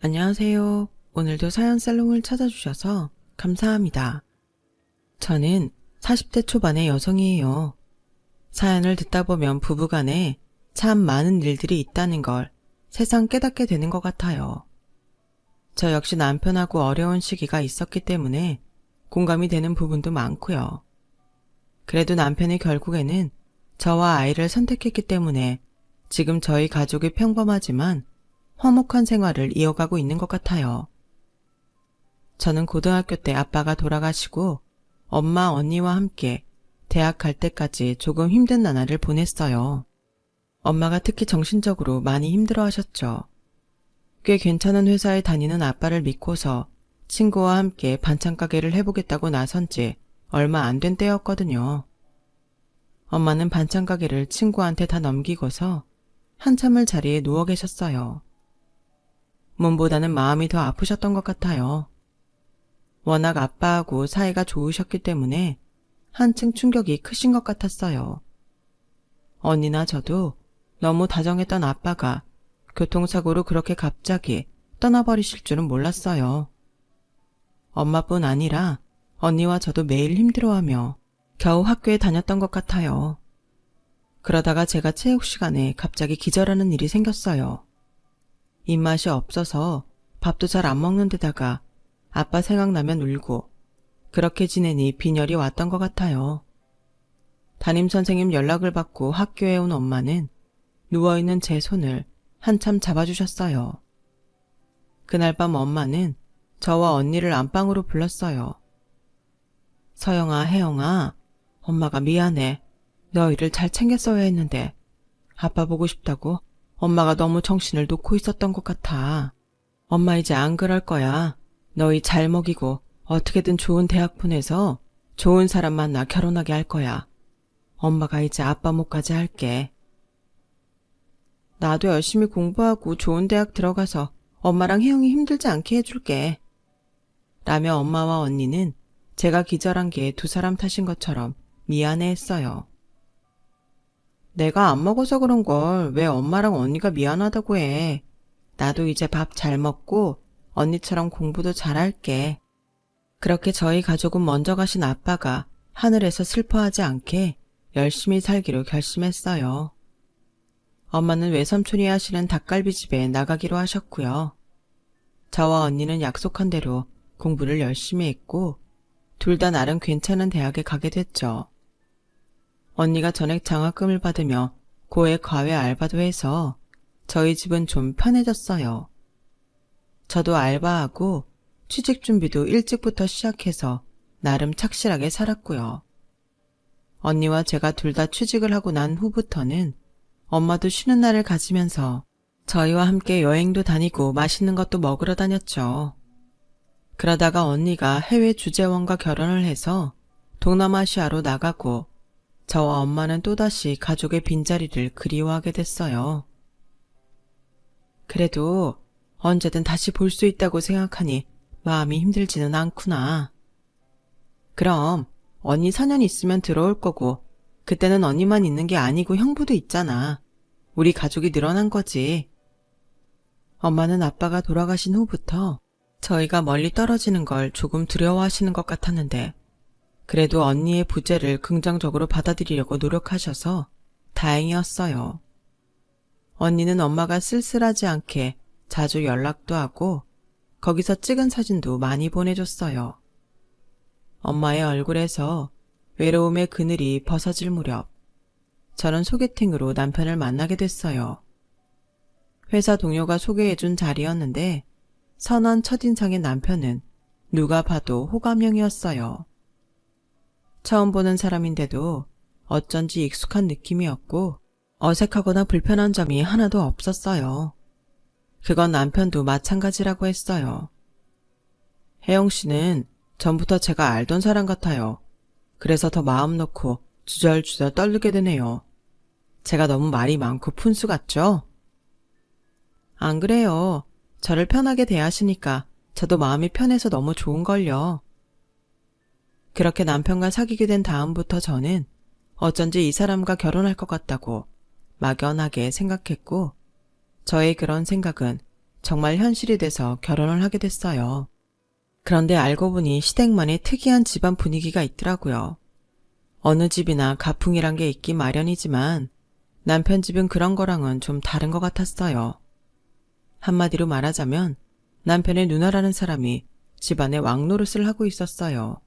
안녕하세요. 오늘도 사연 살롱을 찾아주셔서 감사합니다. 저는 40대 초반의 여성이에요. 사연을 듣다 보면 부부간에 참 많은 일들이 있다는 걸 새삼 깨닫게 되는 것 같아요. 저 역시 남편하고 어려운 시기가 있었기 때문에 공감이 되는 부분도 많고요. 그래도 남편이 결국에는 저와 아이를 선택했기 때문에 지금 저희 가족이 평범하지만 화목한 생활을 이어가고 있는 것 같아요. 저는 고등학교 때 아빠가 돌아가시고 엄마, 언니와 함께 대학 갈 때까지 조금 힘든 나날을 보냈어요. 엄마가 특히 정신적으로 많이 힘들어 하셨죠. 꽤 괜찮은 회사에 다니는 아빠를 믿고서 친구와 함께 반찬 가게를 해보겠다고 나선 지 얼마 안 된 때였거든요. 엄마는 반찬 가게를 친구한테 다 넘기고서 한참을 자리에 누워 계셨어요. 몸보다는 마음이 더 아프셨던 것 같아요. 워낙 아빠하고 사이가 좋으셨기 때문에 한층 충격이 크신 것 같았어요. 언니나 저도 너무 다정했던 아빠가 교통사고로 그렇게 갑자기 떠나버리실 줄은 몰랐어요. 엄마뿐 아니라 언니와 저도 매일 힘들어하며 겨우 학교에 다녔던 것 같아요. 그러다가 제가 체육 시간에 갑자기 기절하는 일이 생겼어요. 입맛이 없어서 밥도 잘 안 먹는 데다가 아빠 생각나면 울고 그렇게 지내니 빈혈이 왔던 것 같아요. 담임선생님 연락을 받고 학교에 온 엄마는 누워있는 제 손을 한참 잡아주셨어요. 그날 밤 엄마는 저와 언니를 안방으로 불렀어요. 서영아, 혜영아, 엄마가 미안해. 너희를 잘 챙겼어야 했는데 아빠 보고 싶다고 엄마가 너무 정신을 놓고 있었던 것 같아. 엄마 이제 안 그럴 거야. 너희 잘 먹이고 어떻게든 좋은 대학 보내서 좋은 사람 만나 결혼하게 할 거야. 엄마가 이제 아빠 몫까지 할게. 나도 열심히 공부하고 좋은 대학 들어가서 엄마랑 혜영이 힘들지 않게 해줄게. 라며 엄마와 언니는 제가 기절한 게 두 사람 탓인 것처럼 미안해했어요. 내가 안 먹어서 그런 걸 왜 엄마랑 언니가 미안하다고 해. 나도 이제 밥 잘 먹고 언니처럼 공부도 잘할게. 그렇게 저희 가족은 먼저 가신 아빠가 하늘에서 슬퍼하지 않게 열심히 살기로 결심했어요. 엄마는 외삼촌이 하시는 닭갈비집에 나가기로 하셨고요. 저와 언니는 약속한 대로 공부를 열심히 했고 둘 다 나름 괜찮은 대학에 가게 됐죠. 언니가 전액 장학금을 받으며 고액 과외 알바도 해서 저희 집은 좀 편해졌어요. 저도 알바하고 취직 준비도 일찍부터 시작해서 나름 착실하게 살았고요. 언니와 제가 둘 다 취직을 하고 난 후부터는 엄마도 쉬는 날을 가지면서 저희와 함께 여행도 다니고 맛있는 것도 먹으러 다녔죠. 그러다가 언니가 해외 주재원과 결혼을 해서 동남아시아로 나가고 저와 엄마는 또다시 가족의 빈자리를 그리워하게 됐어요. 그래도 언제든 다시 볼 수 있다고 생각하니 마음이 힘들지는 않구나. 그럼 언니 4년 있으면 들어올 거고 그때는 언니만 있는 게 아니고 형부도 있잖아. 우리 가족이 늘어난 거지. 엄마는 아빠가 돌아가신 후부터 저희가 멀리 떨어지는 걸 조금 두려워하시는 것 같았는데 그래도 언니의 부재를 긍정적으로 받아들이려고 노력하셔서 다행이었어요. 언니는 엄마가 쓸쓸하지 않게 자주 연락도 하고 거기서 찍은 사진도 많이 보내줬어요. 엄마의 얼굴에서 외로움의 그늘이 벗어질 무렵 저는 소개팅으로 남편을 만나게 됐어요. 회사 동료가 소개해준 자리였는데 선한 첫인상의 남편은 누가 봐도 호감형이었어요. 처음 보는 사람인데도 어쩐지 익숙한 느낌이었고 어색하거나 불편한 점이 하나도 없었어요. 그건 남편도 마찬가지라고 했어요. 혜영 씨는 전부터 제가 알던 사람 같아요. 그래서 더 마음 놓고 주절주절 떨리게 되네요. 제가 너무 말이 많고 푼수 같죠? 안 그래요. 저를 편하게 대하시니까 저도 마음이 편해서 너무 좋은걸요. 그렇게 남편과 사귀게 된 다음부터 저는 어쩐지 이 사람과 결혼할 것 같다고 막연하게 생각했고 저의 그런 생각은 정말 현실이 돼서 결혼을 하게 됐어요. 그런데 알고 보니 시댁만의 특이한 집안 분위기가 있더라고요. 어느 집이나 가풍이란 게 있기 마련이지만 남편 집은 그런 거랑은 좀 다른 것 같았어요. 한마디로 말하자면 남편의 누나라는 사람이 집안의 왕노릇을 하고 있었어요.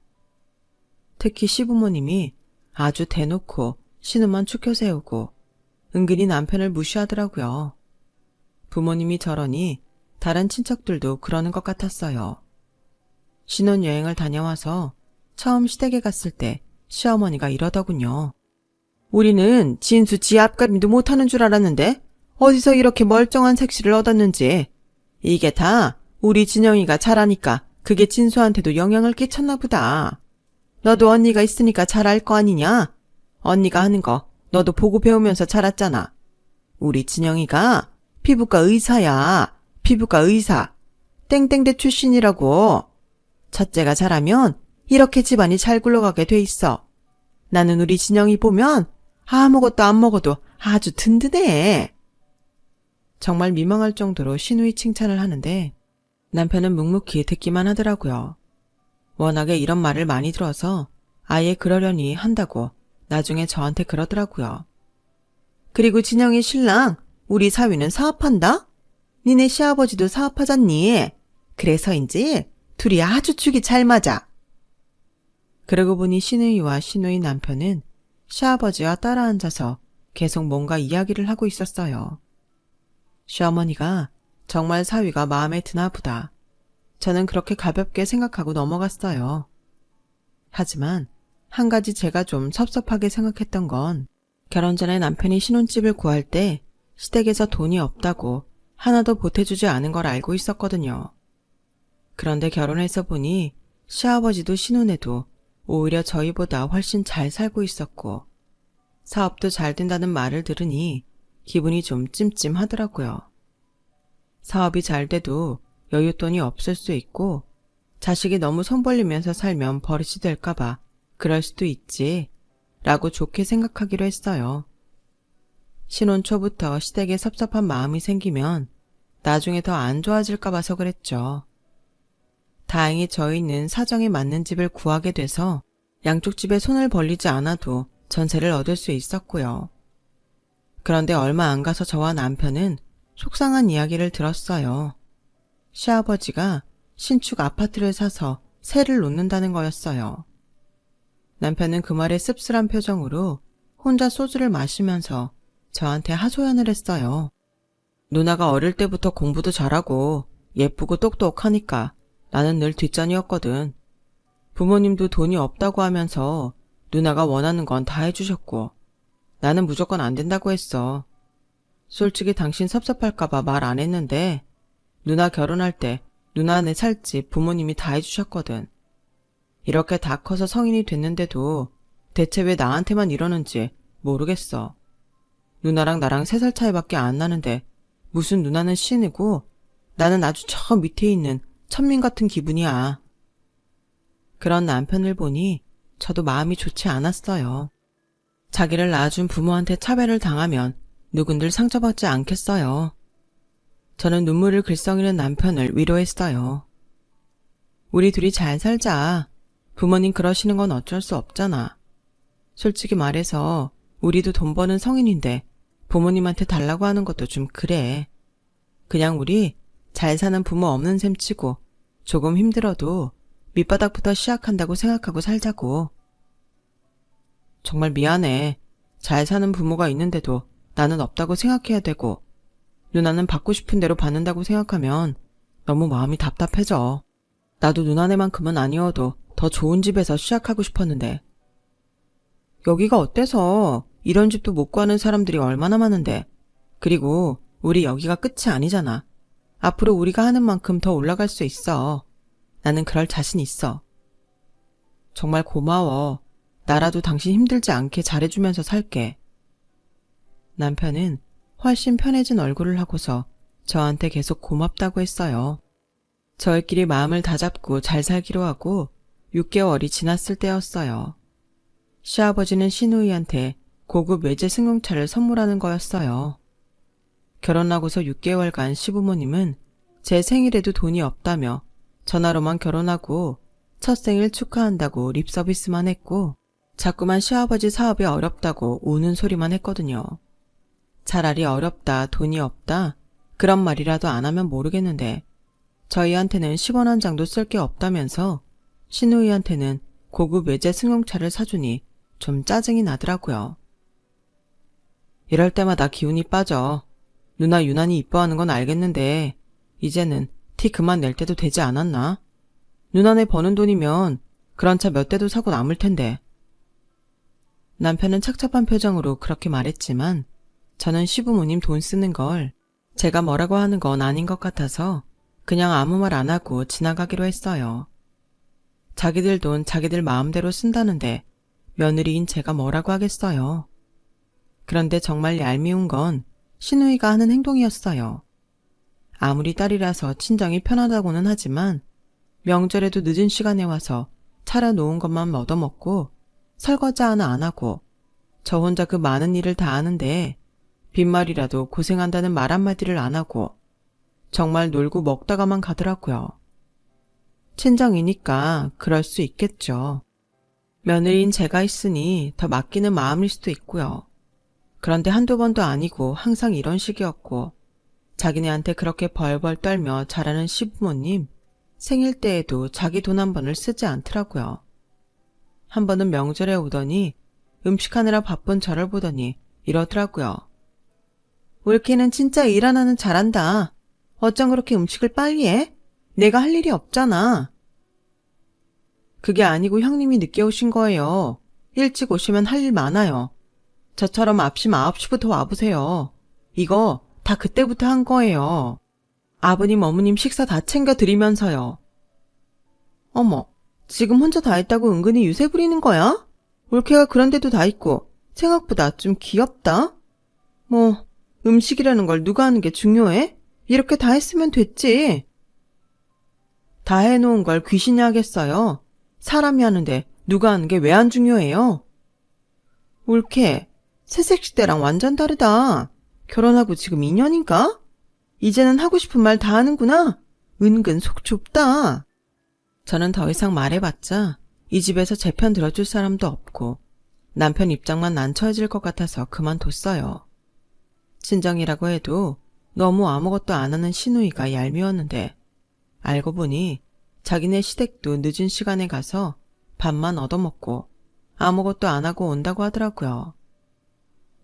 특히 시부모님이 아주 대놓고 신우만 추켜 세우고 은근히 남편을 무시하더라고요. 부모님이 저러니 다른 친척들도 그러는 것 같았어요. 신혼여행을 다녀와서 처음 시댁에 갔을 때 시어머니가 이러더군요. 우리는 진수 지 앞가림도 못하는 줄 알았는데 어디서 이렇게 멀쩡한 색시를 얻었는지. 이게 다 우리 진영이가 잘하니까 그게 진수한테도 영향을 끼쳤나 보다. 너도 언니가 있으니까 잘 알 거 아니냐? 언니가 하는 거 너도 보고 배우면서 자랐잖아. 우리 진영이가 피부과 의사야. 피부과 의사. 땡땡대 출신이라고. 첫째가 잘하면 이렇게 집안이 잘 굴러가게 돼 있어. 나는 우리 진영이 보면 아무것도 안 먹어도 아주 든든해. 정말 민망할 정도로 신우이 칭찬을 하는데 남편은 묵묵히 듣기만 하더라고요. 워낙에 이런 말을 많이 들어서 아예 그러려니 한다고 나중에 저한테 그러더라고요. 그리고 진영이 신랑 우리 사위는 사업한다? 니네 시아버지도 사업하잖니. 그래서인지 둘이 아주 축이 잘 맞아. 그러고 보니 신우이와 신우이 남편은 시아버지와 따라 앉아서 계속 뭔가 이야기를 하고 있었어요. 시어머니가 정말 사위가 마음에 드나 보다. 저는 그렇게 가볍게 생각하고 넘어갔어요. 하지만 한 가지 제가 좀 섭섭하게 생각했던 건 결혼 전에 남편이 신혼집을 구할 때 시댁에서 돈이 없다고 하나도 보태주지 않은 걸 알고 있었거든요. 그런데 결혼해서 보니 시아버지도 신혼에도 오히려 저희보다 훨씬 잘 살고 있었고 사업도 잘 된다는 말을 들으니 기분이 좀 찜찜하더라고요. 사업이 잘 돼도 여윳돈이 없을 수 있고 자식이 너무 손 벌리면서 살면 버릇이 될까봐 그럴 수도 있지 라고 좋게 생각하기로 했어요. 신혼 초부터 시댁에 섭섭한 마음이 생기면 나중에 더 안 좋아질까 봐서 그랬죠. 다행히 저희는 사정에 맞는 집을 구하게 돼서 양쪽 집에 손을 벌리지 않아도 전세를 얻을 수 있었고요. 그런데 얼마 안 가서 저와 남편은 속상한 이야기를 들었어요. 시아버지가 신축 아파트를 사서 세를 놓는다는 거였어요. 남편은 그 말에 씁쓸한 표정으로 혼자 소주를 마시면서 저한테 하소연을 했어요. 누나가 어릴 때부터 공부도 잘하고 예쁘고 똑똑하니까 나는 늘 뒷전이었거든. 부모님도 돈이 없다고 하면서 누나가 원하는 건 다 해주셨고 나는 무조건 안 된다고 했어. 솔직히 당신 섭섭할까봐 말 안 했는데 누나 결혼할 때 누나네 살 집 부모님이 다 해주셨거든. 이렇게 다 커서 성인이 됐는데도 대체 왜 나한테만 이러는지 모르겠어. 누나랑 나랑 3살 차이밖에 안 나는데 무슨 누나는 신이고 나는 아주 저 밑에 있는 천민 같은 기분이야. 그런 남편을 보니 저도 마음이 좋지 않았어요. 자기를 낳아준 부모한테 차별을 당하면 누군들 상처받지 않겠어요. 저는 눈물을 글썽이는 남편을 위로했어요. 우리 둘이 잘 살자. 부모님 그러시는 건 어쩔 수 없잖아. 솔직히 말해서 우리도 돈 버는 성인인데 부모님한테 달라고 하는 것도 좀 그래. 그냥 우리 잘 사는 부모 없는 셈 치고 조금 힘들어도 밑바닥부터 시작한다고 생각하고 살자고. 정말 미안해. 잘 사는 부모가 있는데도 나는 없다고 생각해야 되고 누나는 받고 싶은 대로 받는다고 생각하면 너무 마음이 답답해져. 나도 누나네만큼은 아니어도 더 좋은 집에서 시작하고 싶었는데. 여기가 어때서 이런 집도 못 구하는 사람들이 얼마나 많은데. 그리고 우리 여기가 끝이 아니잖아. 앞으로 우리가 하는 만큼 더 올라갈 수 있어. 나는 그럴 자신 있어. 정말 고마워. 나라도 당신 힘들지 않게 잘해주면서 살게. 남편은 훨씬 편해진 얼굴을 하고서 저한테 계속 고맙다고 했어요. 저희끼리 마음을 다잡고 잘 살기로 하고 6개월이 지났을 때였어요. 시아버지는 신우이한테 고급 외제 승용차를 선물하는 거였어요. 결혼하고서 6개월간 시부모님은 제 생일에도 돈이 없다며 전화로만 결혼하고 첫 생일 축하한다고 립서비스만 했고 자꾸만 시아버지 사업이 어렵다고 우는 소리만 했거든요. 차라리 어렵다, 돈이 없다 그런 말이라도 안 하면 모르겠는데 저희한테는 10원 한 장도 쓸 게 없다면서 신우이한테는 고급 외제 승용차를 사주니 좀 짜증이 나더라고요. 이럴 때마다 기운이 빠져. 누나 유난히 이뻐하는 건 알겠는데 이제는 티 그만 낼 때도 되지 않았나? 누나네 버는 돈이면 그런 차 몇 대도 사고 남을 텐데. 남편은 착잡한 표정으로 그렇게 말했지만 저는 시부모님 돈 쓰는 걸 제가 뭐라고 하는 건 아닌 것 같아서 그냥 아무 말 안 하고 지나가기로 했어요. 자기들 돈 자기들 마음대로 쓴다는데 며느리인 제가 뭐라고 하겠어요. 그런데 정말 얄미운 건 신우이가 하는 행동이었어요. 아무리 딸이라서 친정이 편하다고는 하지만 명절에도 늦은 시간에 와서 차려놓은 것만 얻어먹고 설거지 하나 안 하고 저 혼자 그 많은 일을 다 하는데 빈말이라도 고생한다는 말 한마디를 안 하고 정말 놀고 먹다가만 가더라고요. 친정이니까 그럴 수 있겠죠. 며느리인 제가 있으니 더 맡기는 마음일 수도 있고요. 그런데 한두 번도 아니고 항상 이런 식이었고 자기네한테 그렇게 벌벌 떨며 자라는 시부모님 생일 때에도 자기 돈 한 번을 쓰지 않더라고요. 한 번은 명절에 오더니 음식하느라 바쁜 저를 보더니 이러더라고요. 올케는 진짜 일 하나는 잘한다. 어쩜 그렇게 음식을 빨리 해? 내가 할 일이 없잖아. 그게 아니고 형님이 늦게 오신 거예요. 일찍 오시면 할 일 많아요. 저처럼 아침 9시부터 와보세요. 이거 다 그때부터 한 거예요. 아버님 어머님 식사 다 챙겨드리면서요. 어머, 지금 혼자 다 했다고 은근히 유세 부리는 거야? 올케가 그런 데도 다 있고 생각보다 좀 귀엽다? 뭐 음식이라는 걸 누가 하는 게 중요해? 이렇게 다 했으면 됐지. 다 해놓은 걸 귀신이 하겠어요. 사람이 하는데 누가 하는 게 왜 안 중요해요? 올케, 새색시 때랑 완전 다르다. 결혼하고 지금 2년인가? 이제는 하고 싶은 말 다 하는구나. 은근 속 좁다. 저는 더 이상 말해봤자 이 집에서 제 편 들어줄 사람도 없고 남편 입장만 난처해질 것 같아서 그만뒀어요. 친정이라고 해도 너무 아무것도 안 하는 시누이가 얄미웠는데 알고 보니 자기네 시댁도 늦은 시간에 가서 밥만 얻어먹고 아무것도 안 하고 온다고 하더라고요.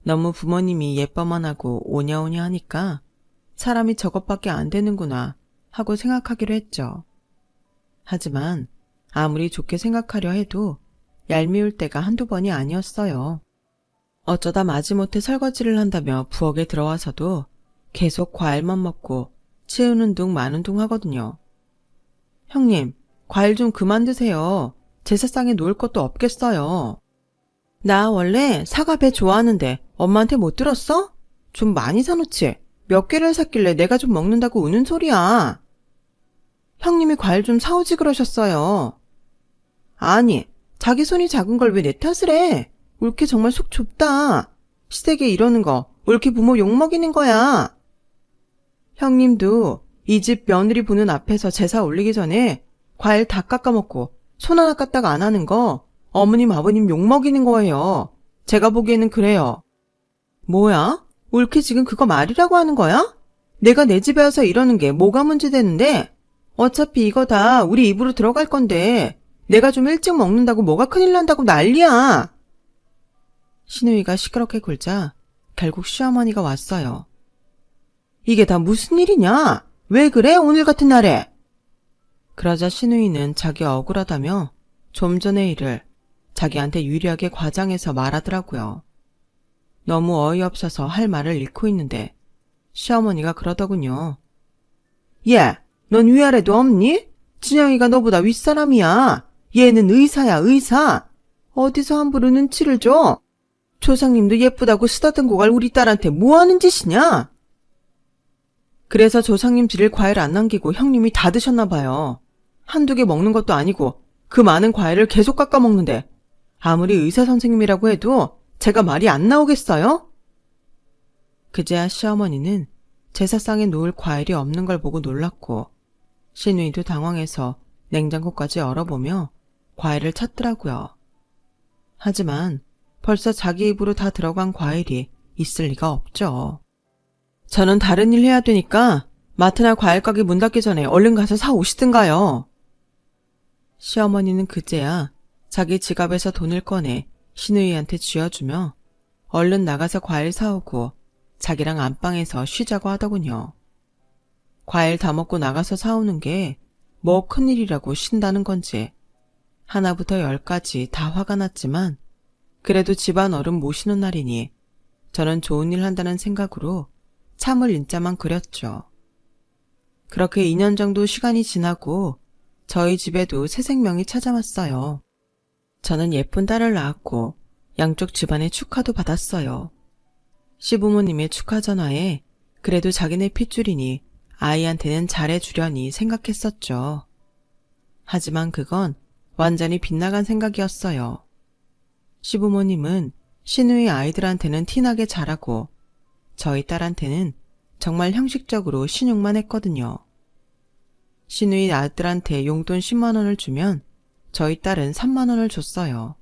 너무 부모님이 예뻐만 하고 오냐오냐 하니까 사람이 저것밖에 안 되는구나 하고 생각하기로 했죠. 하지만 아무리 좋게 생각하려 해도 얄미울 때가 한두 번이 아니었어요. 어쩌다 마지못해 설거지를 한다며 부엌에 들어와서도 계속 과일만 먹고 치우는 둥 마는 둥 하거든요. 형님, 과일 좀 그만 드세요. 제사상에 놓을 것도 없겠어요. 나 원래 사과 배 좋아하는데 엄마한테 못 들었어? 좀 많이 사놓지. 몇 개를 샀길래 내가 좀 먹는다고 우는 소리야. 형님이 과일 좀 사오지 그러셨어요. 아니, 자기 손이 작은 걸 왜 내 탓을 해? 올케 정말 속 좁다. 시댁에 이러는 거 올케 부모 욕먹이는 거야. 형님도 이 집 며느리 보는 앞에서 제사 올리기 전에 과일 다 깎아먹고 손 하나 까딱 안 하는 거 어머님 아버님 욕먹이는 거예요. 제가 보기에는 그래요. 뭐야? 올케 지금 그거 말이라고 하는 거야? 내가 내 집에 와서 이러는 게 뭐가 문제되는데? 어차피 이거 다 우리 입으로 들어갈 건데 내가 좀 일찍 먹는다고 뭐가 큰일 난다고 난리야. 시누이가 시끄럽게 굴자 결국 시어머니가 왔어요. 이게 다 무슨 일이냐? 왜 그래 오늘 같은 날에? 그러자 시누이는 자기 억울하다며 좀 전의 일을 자기한테 유리하게 과장해서 말하더라고요. 너무 어이없어서 할 말을 잃고 있는데 시어머니가 그러더군요. 얘, 넌 위아래도 없니? 진영이가 너보다 윗사람이야. 얘는 의사야, 의사. 어디서 함부로 눈치를 줘? 조상님도 예쁘다고 쓰다듬고 갈 우리 딸한테 뭐 하는 짓이냐? 그래서 조상님 드릴 과일 안 남기고 형님이 다 드셨나 봐요. 한두 개 먹는 것도 아니고 그 많은 과일을 계속 깎아 먹는데 아무리 의사 선생님이라고 해도 제가 말이 안 나오겠어요? 그제야 시어머니는 제사상에 놓을 과일이 없는 걸 보고 놀랐고 시누이도 당황해서 냉장고까지 열어보며 과일을 찾더라고요. 하지만 벌써 자기 입으로 다 들어간 과일이 있을 리가 없죠. 저는 다른 일 해야 되니까 마트나 과일가게 문 닫기 전에 얼른 가서 사 오시든가요. 시어머니는 그제야 자기 지갑에서 돈을 꺼내 시누이한테 쥐어주며 얼른 나가서 과일 사오고 자기랑 안방에서 쉬자고 하더군요. 과일 다 먹고 나가서 사오는 게 뭐 큰일이라고 쉰다는 건지 하나부터 10까지 다 화가 났지만 그래도 집안 어른 모시는 날이니 저는 좋은 일 한다는 생각으로 참을 인자만 그렸죠. 그렇게 2년 정도 시간이 지나고 저희 집에도 새 생명이 찾아왔어요. 저는 예쁜 딸을 낳았고 양쪽 집안의 축하도 받았어요. 시부모님의 축하 전화에 그래도 자기네 핏줄이니 아이한테는 잘해주려니 생각했었죠. 하지만 그건 완전히 빗나간 생각이었어요. 시부모님은 시누이 아이들한테는 티나게 잘하고 저희 딸한테는 정말 형식적으로 신용만 했거든요. 시누이 아들한테 용돈 10만 원을 주면 저희 딸은 3만 원을 줬어요.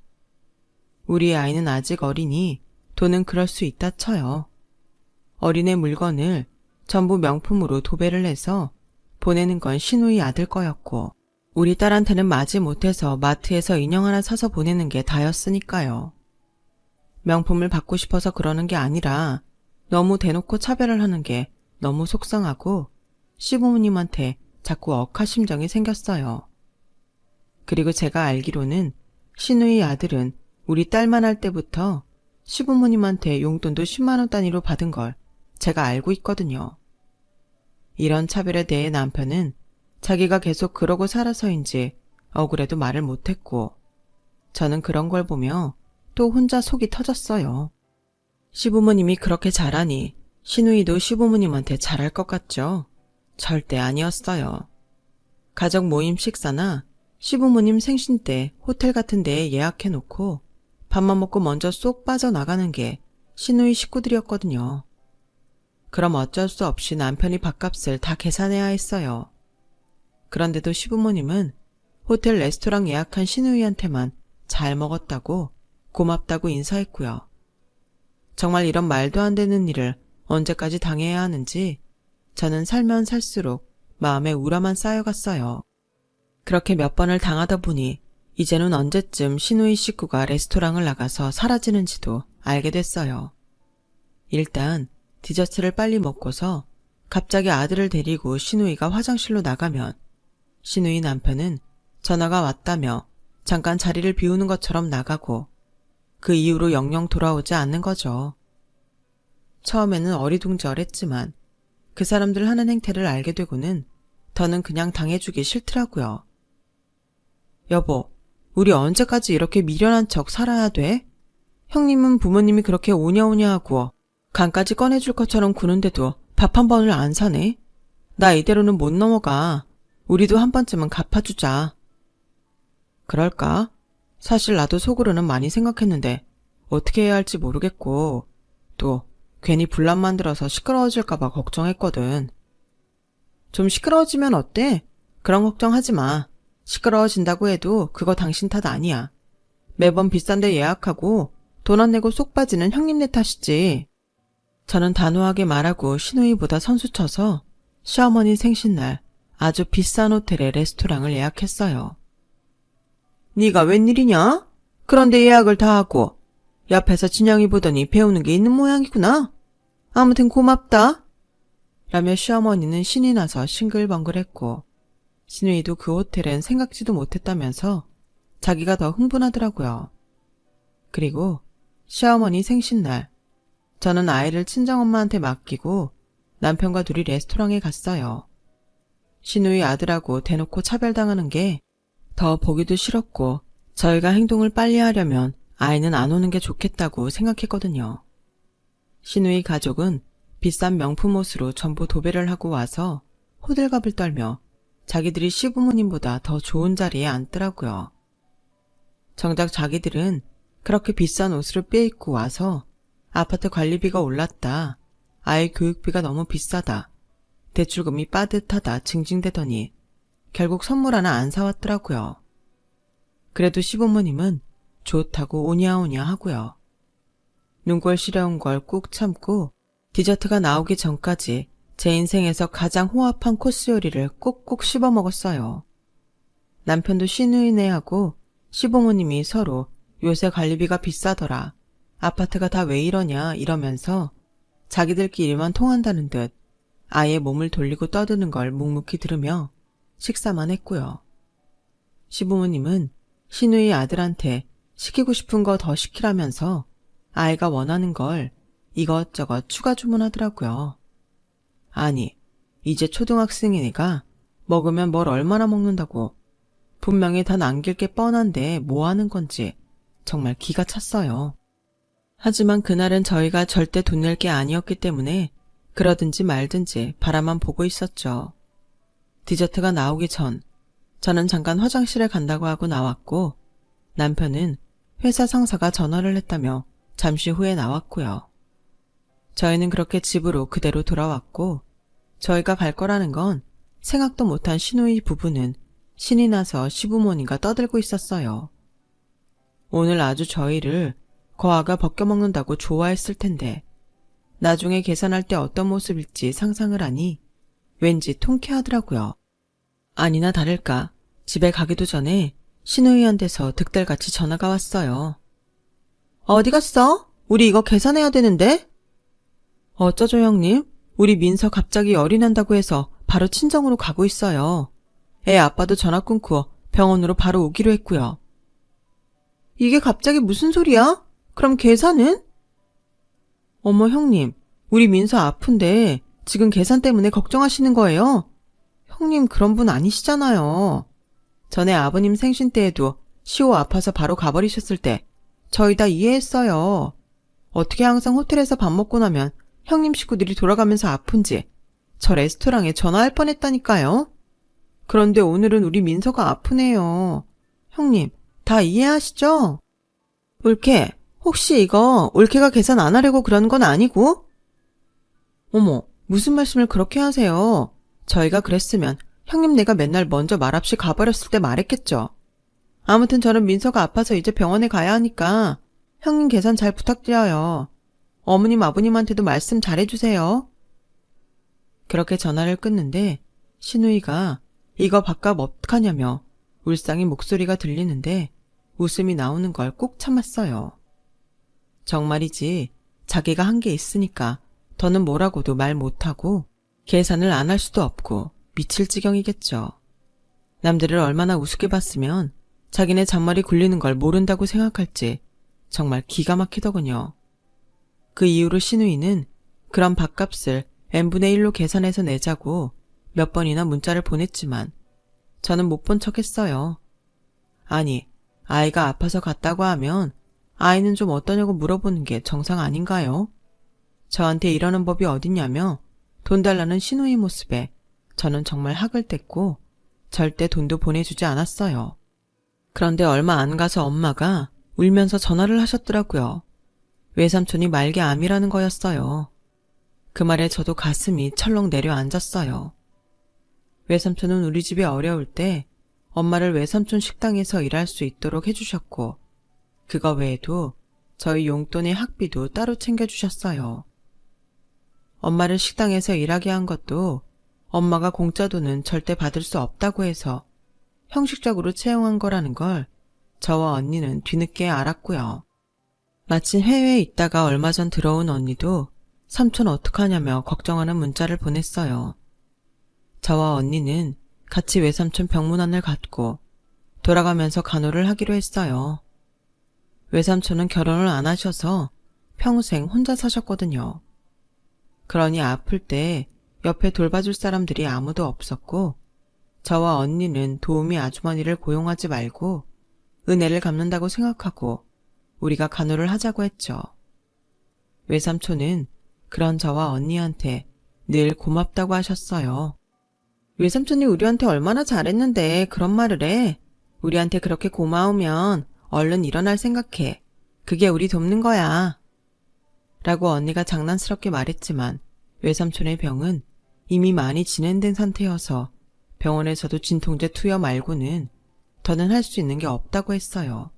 우리 아이는 아직 어리니 돈은 그럴 수 있다 쳐요. 어린애 물건을 전부 명품으로 도배를 해서 보내는 건 시누이 아들 거였고 우리 딸한테는 마지 못해서 마트에서 인형 하나 사서 보내는 게 다였으니까요. 명품을 받고 싶어서 그러는 게 아니라 너무 대놓고 차별을 하는 게 너무 속상하고 시부모님한테 자꾸 억하심정이 생겼어요. 그리고 제가 알기로는 시누이 아들은 우리 딸만 할 때부터 시부모님한테 용돈도 10만 원 단위로 받은 걸 제가 알고 있거든요. 이런 차별에 대해 남편은 자기가 계속 그러고 살아서인지 억울해도 말을 못했고 저는 그런 걸 보며 또 혼자 속이 터졌어요. 시부모님이 그렇게 잘하니 시누이도 시부모님한테 잘할 것 같죠? 절대 아니었어요. 가족 모임 식사나 시부모님 생신 때 호텔 같은 데에 예약해놓고 밥만 먹고 먼저 쏙 빠져나가는 게 시누이 식구들이었거든요. 그럼 어쩔 수 없이 남편이 밥값을 다 계산해야 했어요. 그런데도 시부모님은 호텔 레스토랑 예약한 시누이한테만 잘 먹었다고 고맙다고 인사했고요. 정말 이런 말도 안 되는 일을 언제까지 당해야 하는지 저는 살면 살수록 마음에 우라만 쌓여갔어요. 그렇게 몇 번을 당하다 보니 이제는 언제쯤 시누이 식구가 레스토랑을 나가서 사라지는지도 알게 됐어요. 일단 디저트를 빨리 먹고서 갑자기 아들을 데리고 시누이가 화장실로 나가면 시누이 남편은 전화가 왔다며 잠깐 자리를 비우는 것처럼 나가고 그 이후로 영영 돌아오지 않는 거죠. 처음에는 어리둥절했지만 그 사람들 하는 행태를 알게 되고는 더는 그냥 당해주기 싫더라고요. 여보, 우리 언제까지 이렇게 미련한 척 살아야 돼? 형님은 부모님이 그렇게 오냐오냐 하고 간까지 꺼내줄 것처럼 구는데도 밥 한 번을 안 사네. 나 이대로는 못 넘어가. 우리도 한 번쯤은 갚아주자. 그럴까? 사실 나도 속으로는 많이 생각했는데 어떻게 해야 할지 모르겠고 또 괜히 분란 만들어서 시끄러워질까봐 걱정했거든. 좀 시끄러워지면 어때? 그런 걱정하지 마. 시끄러워진다고 해도 그거 당신 탓 아니야. 매번 비싼 데 예약하고 돈 안 내고 쏙 빠지는 형님네 탓이지. 저는 단호하게 말하고 시누이보다 선수쳐서 시어머니 생신날 아주 비싼 호텔에 레스토랑을 예약했어요. 네가 웬일이냐? 그런데 예약을 다 하고 옆에서 진영이 보더니 배우는 게 있는 모양이구나. 아무튼 고맙다. 라며 시어머니는 신이 나서 싱글벙글했고 시누이도 그 호텔엔 생각지도 못했다면서 자기가 더 흥분하더라고요. 그리고 시어머니 생신날 저는 아이를 친정엄마한테 맡기고 남편과 둘이 레스토랑에 갔어요. 시누이 아들하고 대놓고 차별당하는 게 더 보기도 싫었고 저희가 행동을 빨리 하려면 아이는 안 오는 게 좋겠다고 생각했거든요. 시누이 가족은 비싼 명품 옷으로 전부 도배를 하고 와서 호들갑을 떨며 자기들이 시부모님보다 더 좋은 자리에 앉더라고요. 정작 자기들은 그렇게 비싼 옷을 빼입고 와서 아파트 관리비가 올랐다, 아이 교육비가 너무 비싸다, 대출금이 빠듯하다 징징대더니 결국 선물 하나 안 사왔더라고요. 그래도 시부모님은 좋다고 오냐오냐 하고요. 눈꼴 시려운 걸 꾹 참고 디저트가 나오기 전까지 제 인생에서 가장 호합한 코스 요리를 꼭꼭 씹어 먹었어요. 남편도 시누이네하고 시부모님이 서로 요새 관리비가 비싸더라, 아파트가 다 왜 이러냐 이러면서 자기들끼리만 통한다는 듯 아예 몸을 돌리고 떠드는 걸 묵묵히 들으며 식사만 했고요. 시부모님은 시누이 아들한테 시키고 싶은 거 더 시키라면서 아이가 원하는 걸 이것저것 추가 주문하더라고요. 아니, 이제 초등학생인 애가 먹으면 뭘 얼마나 먹는다고, 분명히 다 남길 게 뻔한데 뭐 하는 건지 정말 기가 찼어요. 하지만 그날은 저희가 절대 돈 낼 게 아니었기 때문에 그러든지 말든지 바라만 보고 있었죠. 디저트가 나오기 전 저는 잠깐 화장실에 간다고 하고 나왔고, 남편은 회사 상사가 전화를 했다며 잠시 후에 나왔고요. 저희는 그렇게 집으로 그대로 돌아왔고, 저희가 갈 거라는 건 생각도 못한 시누이 부부는 신이 나서 시부모님과 떠들고 있었어요. 오늘 아주 저희를 거아가 벗겨먹는다고 좋아했을 텐데 나중에 계산할 때 어떤 모습일지 상상을 하니 왠지 통쾌하더라고요. 아니나 다를까 집에 가기도 전에 시누이한테서 득달같이 전화가 왔어요. 어디 갔어? 우리 이거 계산해야 되는데? 어쩌죠 형님? 우리 민서 갑자기 열이 난다고 해서 바로 친정으로 가고 있어요. 애 아빠도 전화 끊고 병원으로 바로 오기로 했고요. 이게 갑자기 무슨 소리야? 그럼 계산은? 어머 형님, 우리 민서 아픈데 지금 계산 때문에 걱정하시는 거예요? 형님 그런 분 아니시잖아요. 전에 아버님 생신 때에도 시호 아파서 바로 가버리셨을 때 저희 다 이해했어요. 어떻게 항상 호텔에서 밥 먹고 나면 형님 식구들이 돌아가면서 아픈지 저 레스토랑에 전화할 뻔했다니까요. 그런데 오늘은 우리 민서가 아프네요. 형님 다 이해하시죠? 올케, 혹시 이거 올케가 계산 안 하려고 그런 건 아니고? 어머, 무슨 말씀을 그렇게 하세요? 저희가 그랬으면 형님 내가 맨날 먼저 말없이 가버렸을 때 말했겠죠. 아무튼 저는 민서가 아파서 이제 병원에 가야 하니까 형님 계산 잘 부탁드려요. 어머님 아버님한테도 말씀 잘해주세요. 그렇게 전화를 끊는데 시누이가 이거 밥값 어떡하냐며 울상이 목소리가 들리는데 웃음이 나오는 걸 꼭 참았어요. 정말이지 자기가 한 게 있으니까 더는 뭐라고도 말 못하고 계산을 안 할 수도 없고 미칠 지경이겠죠. 남들을 얼마나 우습게 봤으면 자기네 잔머리 굴리는 걸 모른다고 생각할지 정말 기가 막히더군요. 그 이후로 시누이는 그런 밥값을 n분의 1로 계산해서 내자고 몇 번이나 문자를 보냈지만 저는 못 본 척 했어요. 아니, 아이가 아파서 갔다고 하면 아이는 좀 어떠냐고 물어보는 게 정상 아닌가요? 저한테 이러는 법이 어딨냐며 돈 달라는 시누이 모습에 저는 정말 학을 뗐고 절대 돈도 보내주지 않았어요. 그런데 얼마 안 가서 엄마가 울면서 전화를 하셨더라고요. 외삼촌이 말기 암이라는 거였어요. 그 말에 저도 가슴이 철렁 내려앉았어요. 외삼촌은 우리 집이 어려울 때 엄마를 외삼촌 식당에서 일할 수 있도록 해주셨고 그거 외에도 저희 용돈의 학비도 따로 챙겨주셨어요. 엄마를 식당에서 일하게 한 것도 엄마가 공짜 돈은 절대 받을 수 없다고 해서 형식적으로 채용한 거라는 걸 저와 언니는 뒤늦게 알았고요. 마침 해외에 있다가 얼마 전 들어온 언니도 삼촌 어떡하냐며 걱정하는 문자를 보냈어요. 저와 언니는 같이 외삼촌 병문안을 갔고 돌아가면서 간호를 하기로 했어요. 외삼촌은 결혼을 안 하셔서 평생 혼자 사셨거든요. 그러니 아플 때 옆에 돌봐줄 사람들이 아무도 없었고 저와 언니는 도우미 아주머니를 고용하지 말고 은혜를 갚는다고 생각하고 우리가 간호를 하자고 했죠. 외삼촌은 그런 저와 언니한테 늘 고맙다고 하셨어요. 외삼촌이 우리한테 얼마나 잘했는데 그런 말을 해. 우리한테 그렇게 고마우면 얼른 일어날 생각해. 그게 우리 돕는 거야. 라고 언니가 장난스럽게 말했지만 외삼촌의 병은 이미 많이 진행된 상태여서 병원에서도 진통제 투여 말고는 더는 할 수 있는 게 없다고 했어요.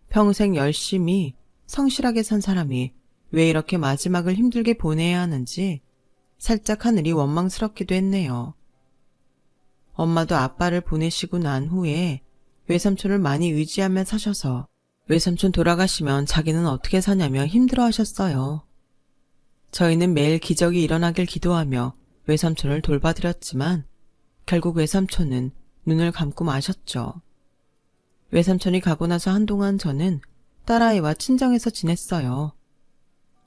평생 열심히 성실하게 산 사람이 왜 이렇게 마지막을 힘들게 보내야 하는지 살짝 하늘이 원망스럽기도 했네요. 엄마도 아빠를 보내시고 난 후에 외삼촌을 많이 의지하며 사셔서 외삼촌 돌아가시면 자기는 어떻게 사냐며 힘들어하셨어요. 저희는 매일 기적이 일어나길 기도하며 외삼촌을 돌봐드렸지만 결국 외삼촌은 눈을 감고 마셨죠. 외삼촌이 가고 나서 한동안 저는 딸아이와 친정에서 지냈어요.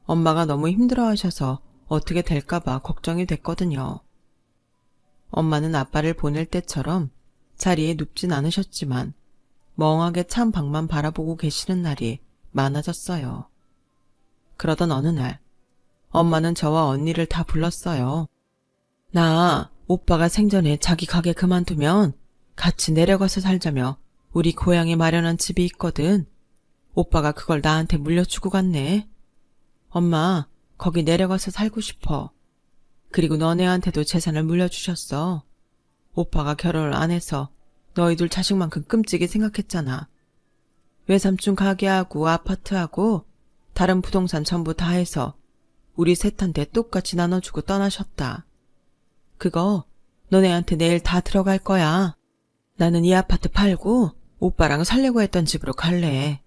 엄마가 너무 힘들어하셔서 어떻게 될까봐 걱정이 됐거든요. 엄마는 아빠를 보낼 때처럼 자리에 눕진 않으셨지만 멍하게 찬 방만 바라보고 계시는 날이 많아졌어요. 그러던 어느 날 엄마는 저와 언니를 다 불렀어요. 나 오빠가 생전에 자기 가게 그만두면 같이 내려가서 살자며 우리 고향에 마련한 집이 있거든. 오빠가 그걸 나한테 물려주고 갔네. 엄마, 거기 내려가서 살고 싶어. 그리고 너네한테도 재산을 물려주셨어. 오빠가 결혼을 안 해서 너희들 자식만큼 끔찍이 생각했잖아. 외삼촌 가게하고 아파트하고 다른 부동산 전부 다 해서 우리 셋한테 똑같이 나눠주고 떠나셨다. 그거 너네한테 내일 다 들어갈 거야. 나는 이 아파트 팔고 오빠랑 살려고 했던 집으로 갈래.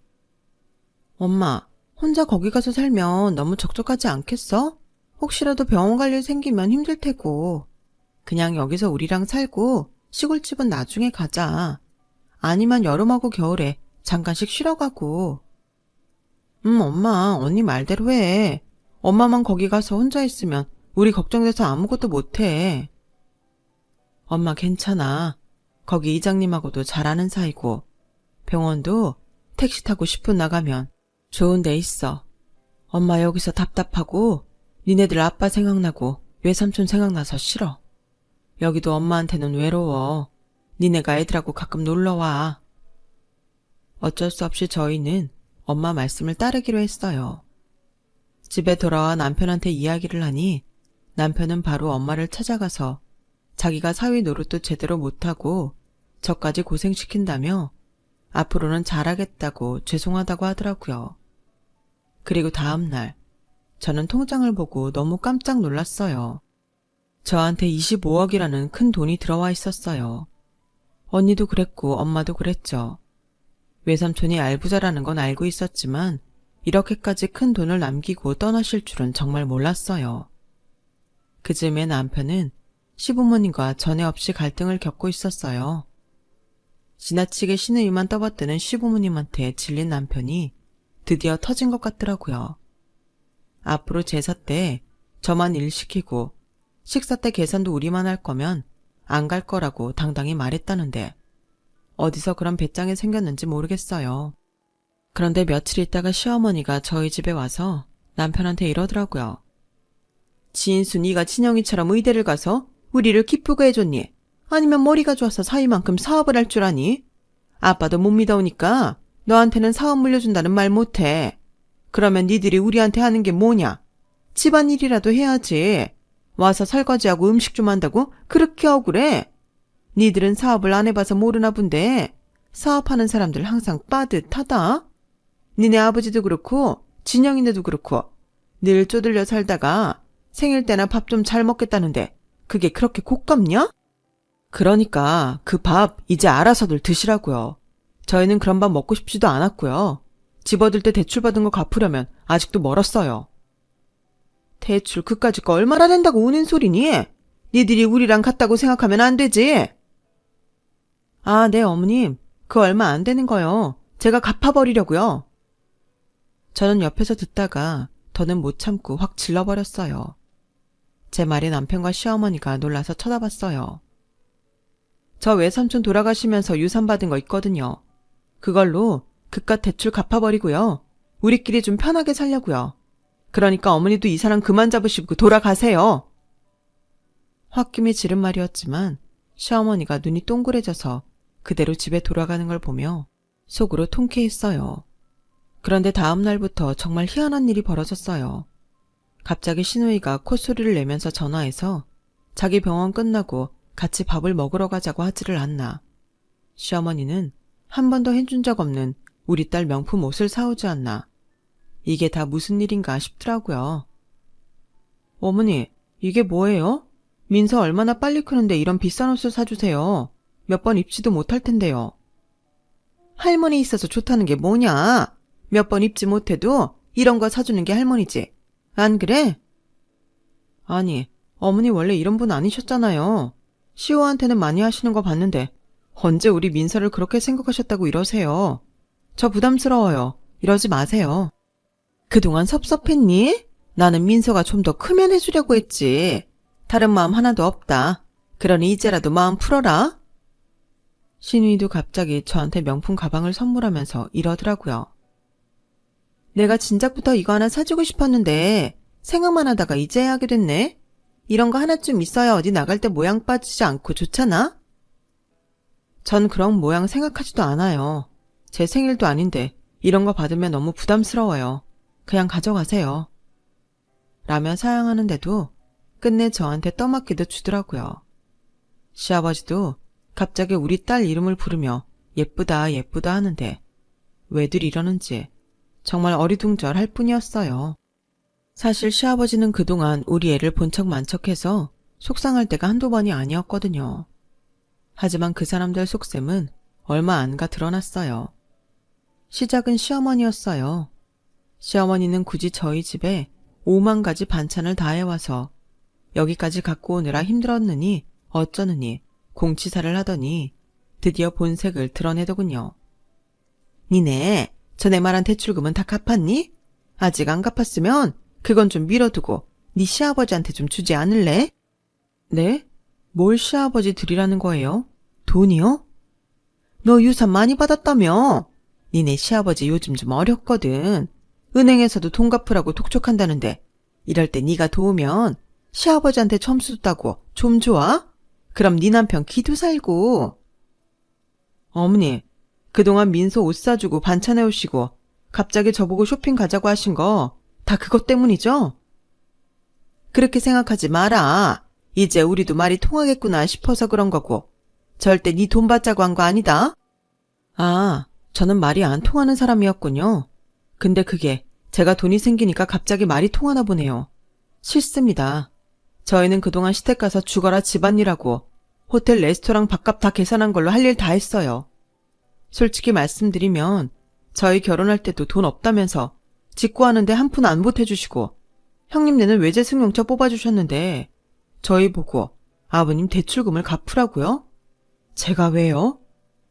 엄마, 혼자 거기 가서 살면 너무 적적하지 않겠어? 혹시라도 병원 갈 일 생기면 힘들 테고. 그냥 여기서 우리랑 살고 시골집은 나중에 가자. 아니면 여름하고 겨울에 잠깐씩 쉬러 가고. 엄마, 언니 말대로 해. 엄마만 거기 가서 혼자 있으면 우리 걱정돼서 아무것도 못해. 엄마 괜찮아. 거기 이장님하고도 잘 아는 사이고 병원도 택시 타고 10분 나가면 좋은 데 있어. 엄마 여기서 답답하고 니네들 아빠 생각나고 외삼촌 생각나서 싫어. 여기도 엄마한테는 외로워. 니네가 애들하고 가끔 놀러와. 어쩔 수 없이 저희는 엄마 말씀을 따르기로 했어요. 집에 돌아와 남편한테 이야기를 하니 남편은 바로 엄마를 찾아가서 자기가 사위 노릇도 제대로 못하고 저까지 고생시킨다며 앞으로는 잘하겠다고 죄송하다고 하더라고요. 그리고 다음 날 저는 통장을 보고 너무 깜짝 놀랐어요. 저한테 25억이라는 큰 돈이 들어와 있었어요. 언니도 그랬고 엄마도 그랬죠. 외삼촌이 알부자라는 건 알고 있었지만 이렇게까지 큰 돈을 남기고 떠나실 줄은 정말 몰랐어요. 그즈음에 남편은 시부모님과 전에 없이 갈등을 겪고 있었어요. 지나치게 신의만 떠받드는 시부모님한테 질린 남편이 드디어 터진 것 같더라고요. 앞으로 제사 때 저만 일 시키고 식사 때 계산도 우리만 할 거면 안 갈 거라고 당당히 말했다는데 어디서 그런 배짱이 생겼는지 모르겠어요. 그런데 며칠 있다가 시어머니가 저희 집에 와서 남편한테 이러더라고요. 지인수 네가 친영이처럼 의대를 가서 우리를 기쁘게 해줬니? 아니면 머리가 좋아서 사위만큼 사업을 할 줄 아니? 아빠도 못 믿어오니까 너한테는 사업 물려준다는 말 못해. 그러면 니들이 우리한테 하는 게 뭐냐? 집안일이라도 해야지. 와서 설거지하고 음식 좀 한다고 그렇게 억울해? 니들은 사업을 안 해봐서 모르나 본데 사업하는 사람들 항상 빠듯하다. 니네 아버지도 그렇고 진영이네도 그렇고 늘 쪼들려 살다가 생일 때나 밥 좀 잘 먹겠다는데 그게 그렇게 곶감냐? 그러니까 그 밥 이제 알아서들 드시라고요. 저희는 그런 밥 먹고 싶지도 않았고요. 집 얻을 때 대출 받은 거 갚으려면 아직도 멀었어요. 대출 그까짓 거 얼마나 된다고 우는 소리니? 니들이 우리랑 같다고 생각하면 안 되지. 아, 네 어머님. 그 얼마 안 되는 거요. 제가 갚아버리려고요. 저는 옆에서 듣다가 더는 못 참고 확 질러버렸어요. 제 말에 남편과 시어머니가 놀라서 쳐다봤어요. 저 외삼촌 돌아가시면서 유산 받은 거 있거든요. 그걸로 그깟 대출 갚아버리고요. 우리끼리 좀 편하게 살려고요. 그러니까 어머니도 이 사람 그만 잡으시고 돌아가세요. 홧김에 지른 말이었지만 시어머니가 눈이 동그래져서 그대로 집에 돌아가는 걸 보며 속으로 통쾌했어요. 그런데 다음 날부터 정말 희한한 일이 벌어졌어요. 갑자기 신우이가 콧소리를 내면서 전화해서 자기 병원 끝나고 같이 밥을 먹으러 가자고 하지를 않나. 시어머니는 한 번도 해준 적 없는 우리 딸 명품 옷을 사오지 않나. 이게 다 무슨 일인가 싶더라고요. 어머니, 이게 뭐예요? 민서 얼마나 빨리 크는데 이런 비싼 옷을 사주세요. 몇 번 입지도 못할 텐데요. 할머니 있어서 좋다는 게 뭐냐? 몇 번 입지 못해도 이런 거 사주는 게 할머니지. 안 그래? 아니, 어머니 원래 이런 분 아니셨잖아요. 시호한테는 많이 하시는 거 봤는데 언제 우리 민서를 그렇게 생각하셨다고 이러세요. 저 부담스러워요. 이러지 마세요. 그동안 섭섭했니? 나는 민서가 좀 더 크면 해주려고 했지. 다른 마음 하나도 없다. 그러니 이제라도 마음 풀어라. 신우이도 갑자기 저한테 명품 가방을 선물하면서 이러더라고요. 내가 진작부터 이거 하나 사주고 싶었는데 생각만 하다가 이제야 하게 됐네. 이런 거 하나쯤 있어야 어디 나갈 때 모양 빠지지 않고 좋잖아? 전 그런 모양 생각하지도 않아요. 제 생일도 아닌데 이런 거 받으면 너무 부담스러워요. 그냥 가져가세요. 라며 사양하는데도 끝내 저한테 떠맡기도 주더라고요. 시아버지도 갑자기 우리 딸 이름을 부르며 예쁘다 예쁘다 하는데 왜들 이러는지 정말 어리둥절할 뿐이었어요. 사실 시아버지는 그동안 우리 애를 본 척 만척해서 속상할 때가 한두 번이 아니었거든요. 하지만 그 사람들 속셈은 얼마 안 가 드러났어요. 시작은 시어머니였어요. 시어머니는 굳이 저희 집에 5만 가지 반찬을 다 해와서 여기까지 갖고 오느라 힘들었느니 어쩌느니 공치사를 하더니 드디어 본색을 드러내더군요. 니네 전에 말한 대출금은 다 갚았니? 아직 안 갚았으면 그건 좀 미뤄두고 네 시아버지한테 좀 주지 않을래? 네? 뭘 시아버지 드리라는 거예요? 돈이요? 너 유산 많이 받았다며? 니네 시아버지 요즘 좀 어렵거든. 은행에서도 돈 갚으라고 독촉한다는데 이럴 때 네가 도우면 시아버지한테 점수 줬다고 좀 좋아? 그럼 네 남편 기도 살고. 어머니, 그동안 민서 옷 사주고 반찬 해오시고 갑자기 저보고 쇼핑 가자고 하신 거 다 그것 때문이죠? 그렇게 생각하지 마라. 이제 우리도 말이 통하겠구나 싶어서 그런 거고 절대 네 돈 받자고 한 거 아니다. 아, 저는 말이 안 통하는 사람이었군요. 근데 그게 제가 돈이 생기니까 갑자기 말이 통하나 보네요. 싫습니다. 저희는 그동안 시댁 가서 죽어라 집안일하고 호텔 레스토랑 밥값 다 계산한 걸로 할 일 다 했어요. 솔직히 말씀드리면 저희 결혼할 때도 돈 없다면서 직구하는데 한 푼 안 보태주시고 형님네는 외제 승용차 뽑아주셨는데 저희 보고 아버님 대출금을 갚으라고요? 제가 왜요?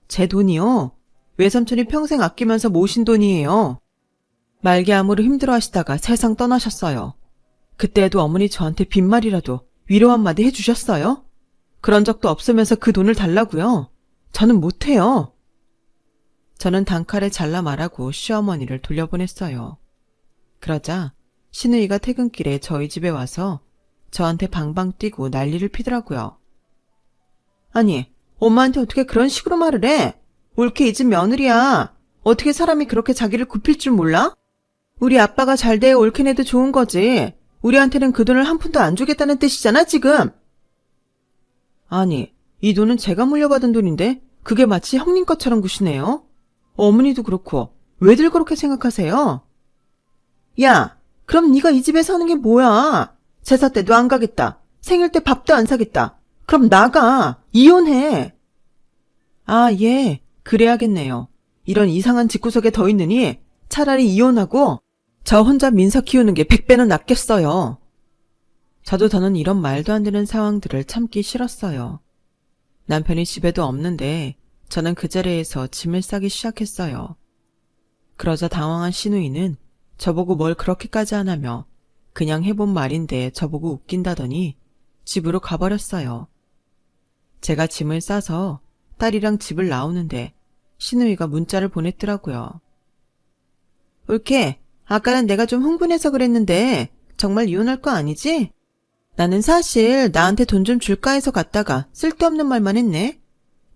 제 돈이요? 외삼촌이 평생 아끼면서 모신 돈이에요. 말기암으로 힘들어하시다가 세상 떠나셨어요. 그때에도 어머니 저한테 빈말이라도 위로 한마디 해주셨어요? 그런 적도 없으면서 그 돈을 달라고요? 저는 못해요. 저는 단칼에 잘라 말하고 시어머니를 돌려보냈어요. 그러자 신우이가 퇴근길에 저희 집에 와서 저한테 방방 뛰고 난리를 피더라고요. 아니, 엄마한테 어떻게 그런 식으로 말을 해? 옳게 잊은 며느리야. 어떻게 사람이 그렇게 자기를 굽힐 줄 몰라? 우리 아빠가 잘 돼 옳게 내도 좋은 거지. 우리한테는 그 돈을 한 푼도 안 주겠다는 뜻이잖아, 지금. 아니, 이 돈은 제가 물려받은 돈인데 그게 마치 형님 것처럼 구시네요. 어머니도 그렇고 왜들 그렇게 생각하세요? 야, 그럼 네가 이 집에 사는 게 뭐야? 제사 때도 안 가겠다. 생일 때 밥도 안 사겠다. 그럼 나가. 이혼해. 아, 예. 그래야겠네요. 이런 이상한 집구석에 더 있느니 차라리 이혼하고 저 혼자 민서 키우는 게 100배는 낫겠어요. 저도 더는 이런 말도 안 되는 상황들을 참기 싫었어요. 남편이 집에도 없는데 저는 그 자리에서 짐을 싸기 시작했어요. 그러자 당황한 시누이는 저보고 뭘 그렇게까지 하냐며 그냥 해본 말인데 저보고 웃긴다더니 집으로 가버렸어요. 제가 짐을 싸서 딸이랑 집을 나오는데 시누이가 문자를 보냈더라고요. 옳게, 아까는 내가 좀 흥분해서 그랬는데 정말 이혼할 거 아니지? 나는 사실 나한테 돈 좀 줄까 해서 갔다가 쓸데없는 말만 했네.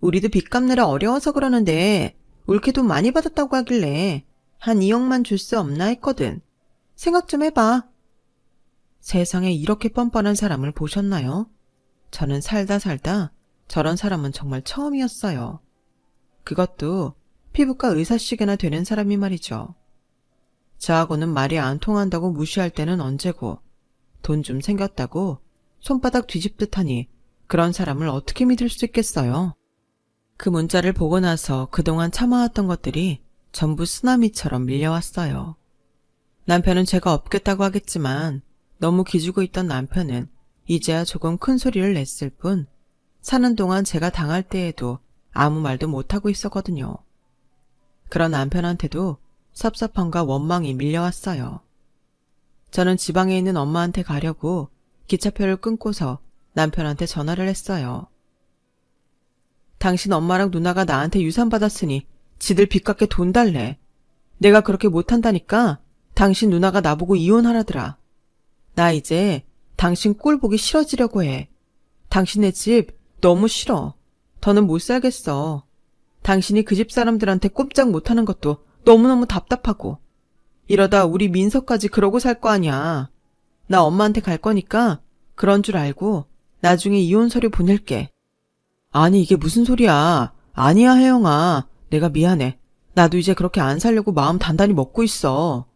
우리도 빚 갚느라 어려워서 그러는데 옳게 돈 많이 받았다고 하길래 한 2억만 줄 수 없나 했거든. 생각 좀 해봐. 세상에 이렇게 뻔뻔한 사람을 보셨나요? 저는 살다 저런 사람은 정말 처음이었어요. 그것도 피부과 의사시계나 되는 사람이 말이죠. 저하고는 말이 안 통한다고 무시할 때는 언제고, 돈 좀 생겼다고 손바닥 뒤집듯 하니 그런 사람을 어떻게 믿을 수 있겠어요? 그 문자를 보고 나서 그동안 참아왔던 것들이 전부 쓰나미처럼 밀려왔어요. 남편은 제가 없겠다고 하겠지만 너무 기죽고 있던 남편은 이제야 조금 큰 소리를 냈을 뿐 사는 동안 제가 당할 때에도 아무 말도 못하고 있었거든요. 그런 남편한테도 섭섭함과 원망이 밀려왔어요. 저는 지방에 있는 엄마한테 가려고 기차표를 끊고서 남편한테 전화를 했어요. 당신 엄마랑 누나가 나한테 유산 받았으니 지들 빚 갚게 돈 달래. 내가 그렇게 못한다니까 당신 누나가 나보고 이혼하라더라. 나 이제 당신 꼴 보기 싫어지려고 해. 당신네 집 너무 싫어. 더는 못 살겠어. 당신이 그 집 사람들한테 꼼짝 못하는 것도 너무너무 답답하고. 이러다 우리 민서까지 그러고 살 거 아니야. 나 엄마한테 갈 거니까 그런 줄 알고 나중에 이혼 서류 보낼게. 아니 이게 무슨 소리야. 아니야 혜영아. 내가 미안해. 나도 이제 그렇게 안 살려고 마음 단단히 먹고 있어.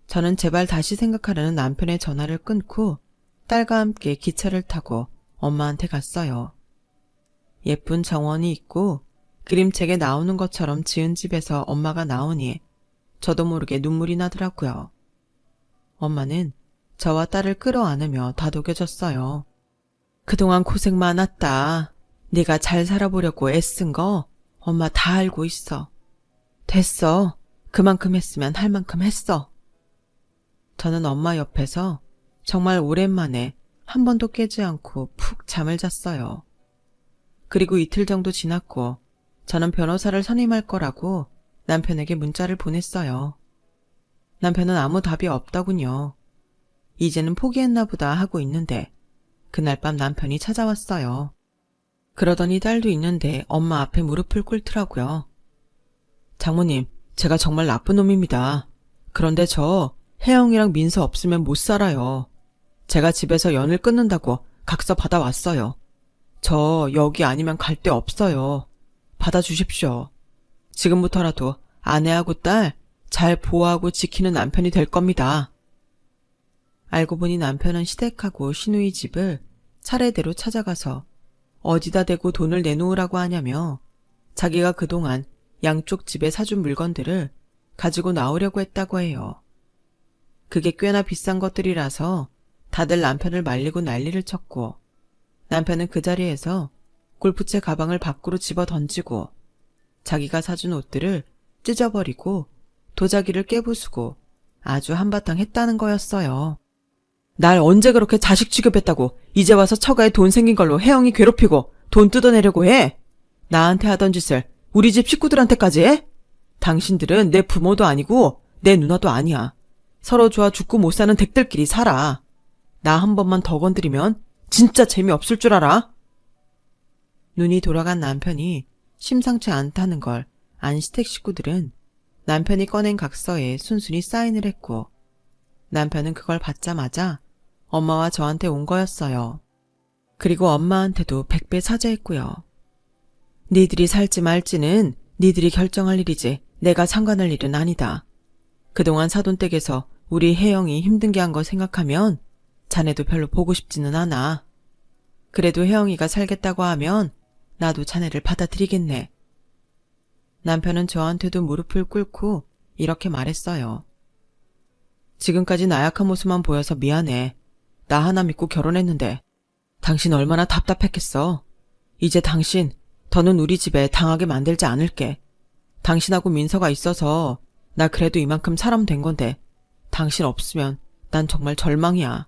저는 제발 다시 생각하려는 남편의 전화를 끊고 딸과 함께 기차를 타고 엄마한테 갔어요. 예쁜 정원이 있고 그림책에 나오는 것처럼 지은 집에서 엄마가 나오니 저도 모르게 눈물이 나더라고요. 엄마는 저와 딸을 끌어안으며 다독여줬어요. 그동안 고생 많았다. 네가 잘 살아보려고 애쓴 거 엄마 다 알고 있어. 됐어. 그만큼 했으면 할 만큼 했어. 저는 엄마 옆에서 정말 오랜만에 한 번도 깨지 않고 푹 잠을 잤어요. 그리고 이틀 정도 지났고 저는 변호사를 선임할 거라고 남편에게 문자를 보냈어요. 남편은 아무 답이 없더군요. 이제는 포기했나 보다 하고 있는데 그날 밤 남편이 찾아왔어요. 그러더니 딸도 있는데 엄마 앞에 무릎을 꿇더라고요. 장모님, 제가 정말 나쁜 놈입니다. 그런데 저 혜영이랑 민서 없으면 못 살아요. 제가 집에서 연을 끊는다고 각서 받아왔어요. 저 여기 아니면 갈 데 없어요. 받아주십시오. 지금부터라도 아내하고 딸 잘 보호하고 지키는 남편이 될 겁니다. 알고 보니 남편은 시댁하고 시누이 집을 차례대로 찾아가서 어디다 대고 돈을 내놓으라고 하냐며 자기가 그동안 양쪽 집에 사준 물건들을 가지고 나오려고 했다고 해요. 그게 꽤나 비싼 것들이라서 다들 남편을 말리고 난리를 쳤고 남편은 그 자리에서 골프채 가방을 밖으로 집어 던지고 자기가 사준 옷들을 찢어버리고 도자기를 깨부수고 아주 한바탕 했다는 거였어요. 날 언제 그렇게 자식 취급했다고 이제 와서 처가에 돈 생긴 걸로 혜영이 괴롭히고 돈 뜯어내려고 해? 나한테 하던 짓을 우리 집 식구들한테까지 해? 당신들은 내 부모도 아니고 내 누나도 아니야. 서로 좋아 죽고 못 사는 댁들끼리 살아. 나 한 번만 더 건드리면 진짜 재미없을 줄 알아? 눈이 돌아간 남편이 심상치 않다는 걸 안 시댁 식구들은 남편이 꺼낸 각서에 순순히 사인을 했고 남편은 그걸 받자마자 엄마와 저한테 온 거였어요. 그리고 엄마한테도 100배 사죄했고요. 니들이 살지 말지는 니들이 결정할 일이지 내가 상관할 일은 아니다. 그동안 사돈댁에서 우리 혜영이 힘든 게 한 거 생각하면 자네도 별로 보고 싶지는 않아. 그래도 혜영이가 살겠다고 하면 나도 자네를 받아들이겠네. 남편은 저한테도 무릎을 꿇고 이렇게 말했어요. 지금까지 나약한 모습만 보여서 미안해. 나 하나 믿고 결혼했는데 당신 얼마나 답답했겠어. 이제 당신 더는 우리 집에 당하게 만들지 않을게. 당신하고 민서가 있어서 나 그래도 이만큼 사람 된 건데 당신 없으면 난 정말 절망이야.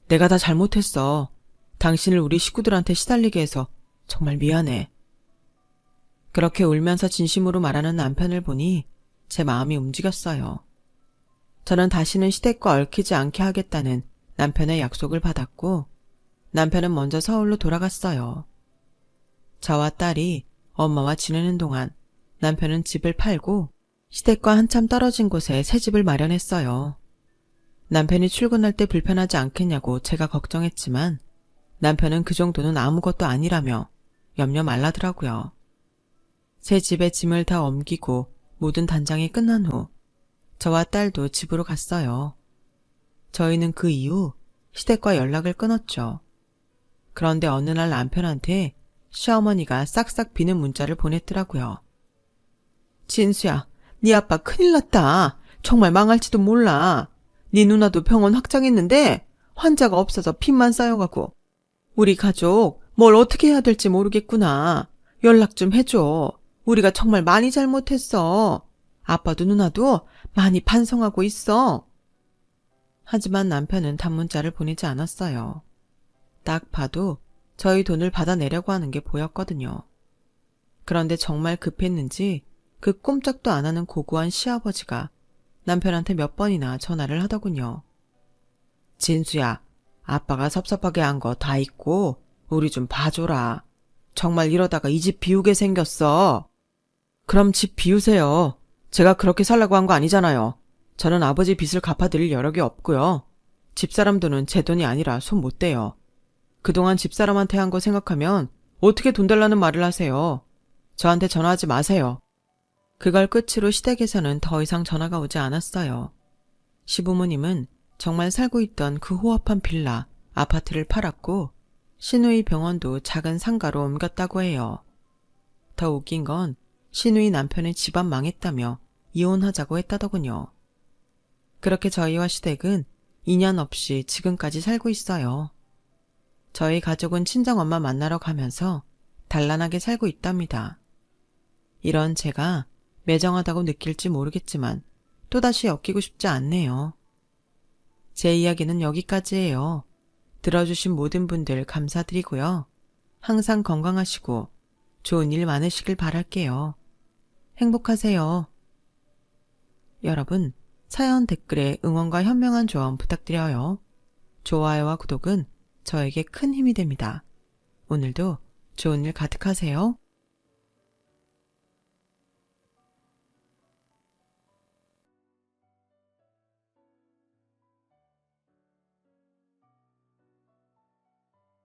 내가 다 잘못했어. 당신을 우리 식구들한테 시달리게 해서 정말 미안해. 그렇게 울면서 진심으로 말하는 남편을 보니 제 마음이 움직였어요. 저는 다시는 시댁과 얽히지 않게 하겠다는 남편의 약속을 받았고 남편은 먼저 서울로 돌아갔어요. 저와 딸이 엄마와 지내는 동안 남편은 집을 팔고 시댁과 한참 떨어진 곳에 새 집을 마련했어요. 남편이 출근할 때 불편하지 않겠냐고 제가 걱정했지만 남편은 그 정도는 아무것도 아니라며 염려 말라더라고요. 새 집에 짐을 다 옮기고 모든 단장이 끝난 후 저와 딸도 집으로 갔어요. 저희는 그 이후 시댁과 연락을 끊었죠. 그런데 어느 날 남편한테 시어머니가 싹싹 비는 문자를 보냈더라고요. 진수야, 네 아빠 큰일 났다. 정말 망할지도 몰라. 네 누나도 병원 확장했는데 환자가 없어서 빚만 쌓여가고. 우리 가족 뭘 어떻게 해야 될지 모르겠구나. 연락 좀 해줘. 우리가 정말 많이 잘못했어. 아빠도 누나도 많이 반성하고 있어. 하지만 남편은 단문자를 보내지 않았어요. 딱 봐도 저희 돈을 받아내려고 하는 게 보였거든요. 그런데 정말 급했는지 그 꼼짝도 안 하는 고고한 시아버지가 남편한테 몇 번이나 전화를 하더군요. 진수야, 아빠가 섭섭하게 한 거 다 있고 우리 좀 봐줘라. 정말 이러다가 이 집 비우게 생겼어. 그럼 집 비우세요. 제가 그렇게 살라고 한 거 아니잖아요. 저는 아버지 빚을 갚아드릴 여력이 없고요. 집사람 돈은 제 돈이 아니라 손 못 대요. 그동안 집사람한테 한 거 생각하면 어떻게 돈 달라는 말을 하세요. 저한테 전화하지 마세요. 그걸 끝으로 시댁에서는 더 이상 전화가 오지 않았어요. 시부모님은 정말 살고 있던 그 호합한 빌라, 아파트를 팔았고 시누이 병원도 작은 상가로 옮겼다고 해요. 더 웃긴 건 시누이 남편의 집안 망했다며 이혼하자고 했다더군요. 그렇게 저희와 시댁은 인연 없이 지금까지 살고 있어요. 저희 가족은 친정엄마 만나러 가면서 단란하게 살고 있답니다. 이런 제가 매정하다고 느낄지 모르겠지만 또다시 엮이고 싶지 않네요. 제 이야기는 여기까지예요. 들어주신 모든 분들 감사드리고요. 항상 건강하시고 좋은 일 많으시길 바랄게요. 행복하세요. 여러분, 사연 댓글에 응원과 현명한 조언 부탁드려요. 좋아요와 구독은 저에게 큰 힘이 됩니다. 오늘도 좋은 일 가득하세요.